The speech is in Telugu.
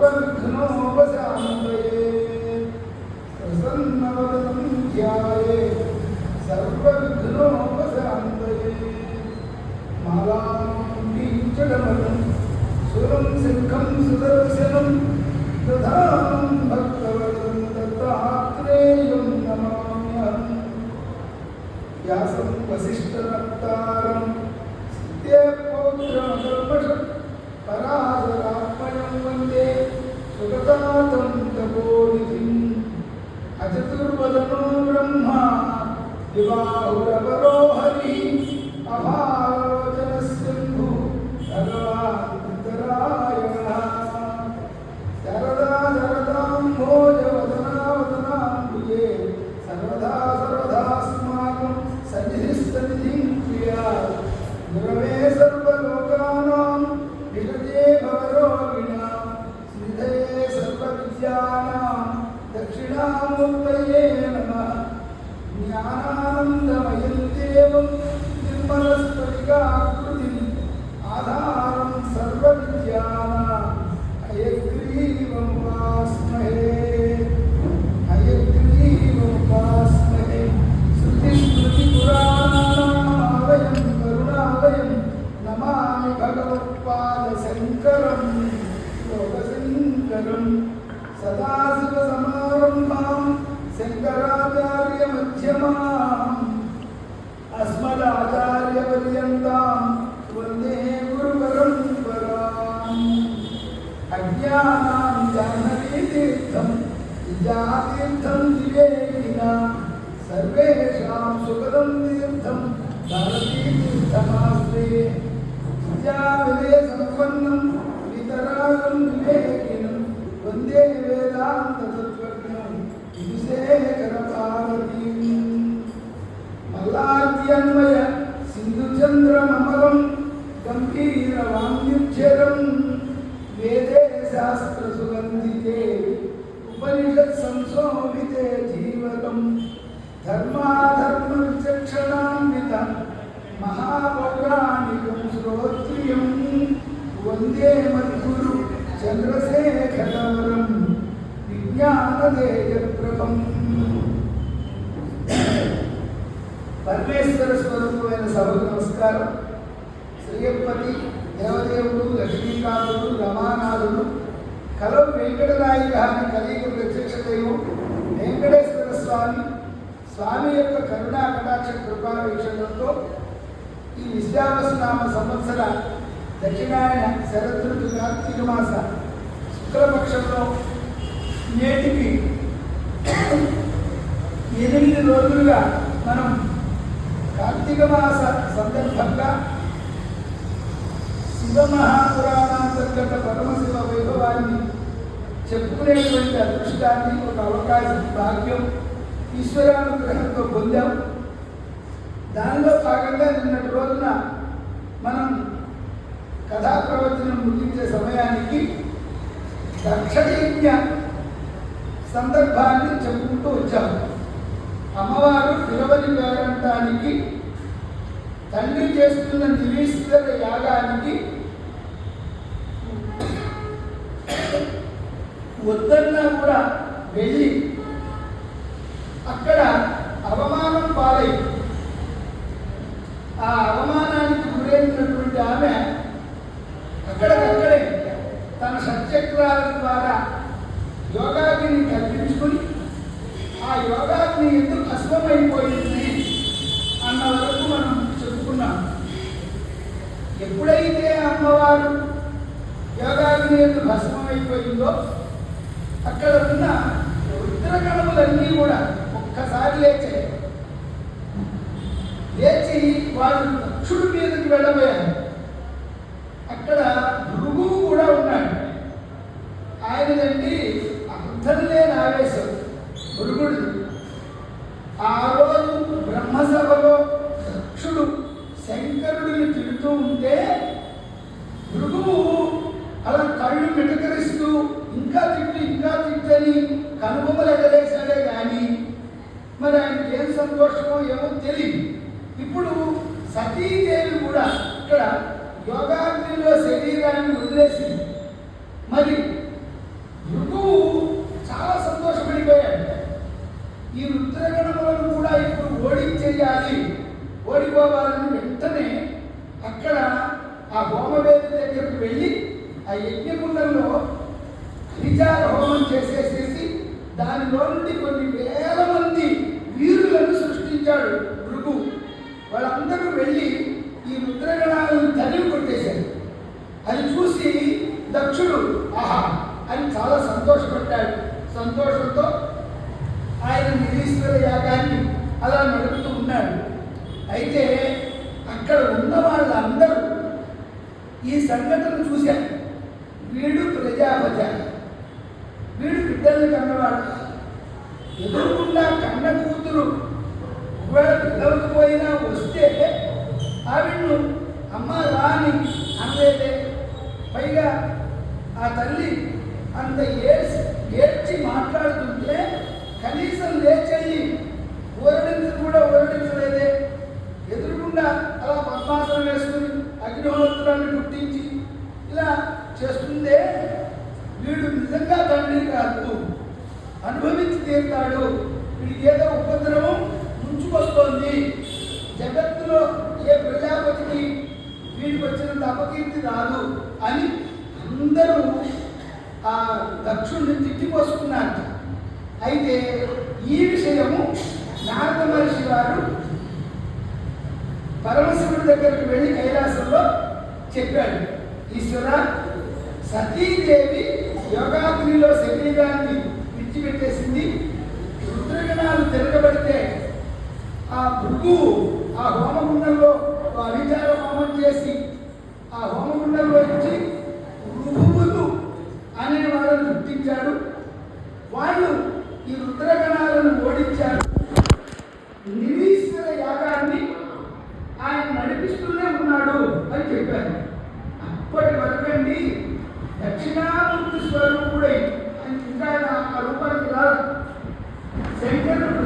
सर्वविघ्नोपशान्तये प्रसन्नवदनं ध्यायेत् सर्वविघ्नोपशान्तये मालां सुरं शङ्खं सुदर्शनं दधानं भक्तवरदं दत्तात्रेयं नमाम्यहम् व्यासं वसिष्ठनप्तारं सिद्धेपौत्रमकल्मषं पराशरात्मजं वन्दे सुगतातं तपोनिधिम् अचतुर्वदनो ब्रह्मा विबाहुरवरो हरिः अभावचनस्यम्भु भगवान् उत्तरायणः शरदा शरदाम्भोजवदनावदनाम्बुजे सर्वदा सर्वदास्माकं सन्निधिः क्रियात् गुरवे सर्वलोकानां विषजे भवरोगिणां निधये सर्वविद्यानां दक्षिणामूर्तये नमः ज्ञानानन्दमयं देवं निर्मलस्फटिकाकृतिम् आधारं सर्वविद्यानां हयग्रीवमुपास्महे श्रुतिस्मृतिपुराणानामालयं करुणालयं नमामि भगवत्पादशङ्करं लोकशङ्करं सदाशिवसमारम्भां शङ्कराचार्यमध्यमाम् अस्मदाचार्यपर्यन्तां वन्दे गुरुपरम्पराम् अज्ञानां जाह्नवीतीर्थं विद्यातीर्थं विवेकिनां सर्वेषां सुखदं तीर्थं भारतीतीर्थमास्ते विद्याविनयसम्पन्नं वितरागं विवेकिनं वन्दे वेदान्ततत्त्वज्ञं विदुषेखरभारतीम् मल्लाद्यन्वय सिन्धुचन्द्रममलं गम्भीरवाङ्मुच्चरं वेदे शास्त्रसुगन्धिते उपनिषत्संशोभिते जीवकं धर्माधर्मविचक्षणान्वितं महापौराणिकं श्रोत्रियं वन्दे मद्गुरु चन्द्रशेखरं विज्ञानदेयप्रभम् పరమేశ్వర స్వరూపమైన సభకు నమస్కారం. శ్రీయపతి దేవదేవుడు లక్ష్మీకాంతుడు రమానాథుడు కలం వెంకటనాయక అని కలియుగ ప్రత్యక్ష దైవం వెంకటేశ్వర స్వామి స్వామి యొక్క కరుణా కటాక్ష కృపా వీక్షణంతో ఈ విశ్వావసనామ సంవత్సర దక్షిణాయన శరదృతు కార్తీక మాస శుక్లపక్షంలో నేటికి 8 రోజులుగా మనం కార్తీక మాస సందర్భంగా శివమహాపురాణాంతర్గత పరమశివ వైభవాన్ని చెప్పుకునేటువంటి అదృష్టాన్ని ఒక అవకాశం భాగ్యం ఈశ్వరానుగ్రహంతో పొందాం. దానిలో భాగంగా నిన్నటి రోజున మనం కథా ప్రవచనం ముగించే సమయానికి దక్షయజ్ఞ సందర్భాన్ని చెప్పుకుంటూ వచ్చాము. అమ్మవారు పిలవని పేరంటానికి తండ్రి చేస్తున్న నిరీశ్వర యాగానికి వద్దన్నా కూడా వెళ్ళి అక్కడ అవమానం పాలై ఆ అవమానానికి గురైనటువంటి ఆమె అక్కడికక్కడే తన షట్చక్రాల ద్వారా యోగాగ్ని కల్పించుకుని ఆ యోగాగ్ని ఎందుకు భస్మమైపోయింది అన్న వరకు మనం చెప్పుకున్నాం. ఎప్పుడైతే అమ్మవారు యోగాగ్ని ఎందుకు భస్మమైపోయిందో అక్కడ ఉన్న రుద్రగణములన్నీ కూడా ఒక్కసారి లేచాయి. లేచి వాళ్ళు దక్షుడి మీదకి వెళ్ళబోయారు. అక్కడ భృగువు కూడా ఉన్నాడు. ఆయనదండి అర్థం లేని ఆవేశం భృగుడు. ఆ రోజు బ్రహ్మసభలో దక్షుడు శంకరుడిని తిడుతూ ఉంటే భృగువు అలా కళ్ళు మిటకరిస్తూ ఇంకా తిట్టని కనుబొమ్మలు ఎగరేశాడే కానీ మరి ఆయనకి ఏం సంతోషమో ఏమో తెలియదు. ఇప్పుడు సతీదేవి కూడా ఇక్కడ యోగాగ్నిలో శరీరాన్ని వదిలేసి మరి వెళ్ళిపోవాలని వెంటనే అక్కడ ఆ హోమవేది దగ్గరికి వెళ్ళి ఆ యజ్ఞకుండంలో విచార హోమం చేసేసేసి దానిలో నుండి కొన్ని వేల మంది వీరులను సృష్టించాడు భృగు. వాళ్ళందరూ వెళ్ళి ఈ రుద్రగణాలను తరిమి కొట్టేశారు. అది చూసి దక్షుడు ఆహా అని చాలా సంతోషపడ్డాడు. సంతోషంతో ఆయన నిరీశ్వర యాగాన్ని అలా నడుపుతూ ఉన్నాడు. అయితే అక్కడ ఉన్న వాళ్ళందరూ ఈ సంఘటన చూశారు. వీడు ప్రజాపతి, వీడు బిడ్డల్ని కన్నవాడు, ఎదురుకుండా కన్న కూతురు ఒకవేళ పిల్లలకు పోయినా వస్తే ఆవిడ్ను అమ్మ రాని అనలేదే. పైగా ఆ తల్లి అంత ఏడ్చి మాట్లాడుతుంటే కనీసం లేచెళ్ళి ఊరడించు కూడా ఊరడించలేదే. ఎదురుకుండా అలా పద్మాసనం వేసుకుని అగ్నిహోత్రాన్ని పుట్టించి ఇలా చేస్తుందే. వీడు నిజంగా తండ్రి కాదు, అనుభవించి తీరుతాడు. వీడికి ఏదో ఉపద్రవం ముంచుకొస్తోంది. జగత్తులో ఏ ప్రజాపతికి వీడికి వచ్చినంత అపకీర్తి రాదు అని అందరూ ఆ దక్షుణ్ణి తిట్టిపోసుకున్నారు. అయితే ఈ విషయము నారద మహర్షి వారు పరమశివుడి దగ్గరికి వెళ్ళి కైలాసంలో చెప్పాడు. ఈశ్వర, సతీదేవి యోగాగ్నిలో శరీరాన్ని విడిచిపెట్టేసింది. రుద్రగణాలు తిరగబడితే ఆ భృగు ఆ హోమగుండంలో అవిచార హోమం చేసి ఆ హోమగుండంలో నుంచి ఋభువులు అనే వాళ్ళని గుర్తించాడు. వాళ్ళు ఈ రుద్రగణాలను ఓడించారు. నిరీశ్వర యాగాన్ని ఆయన నడిపిస్తూనే ఉన్నాడు అని చెప్పారు. అప్పటి వరకండి దక్షిణామూర్తి స్వరూపుడై ఆయన ఇంకా ఆ రూపానికి రాదు. శంకరుడు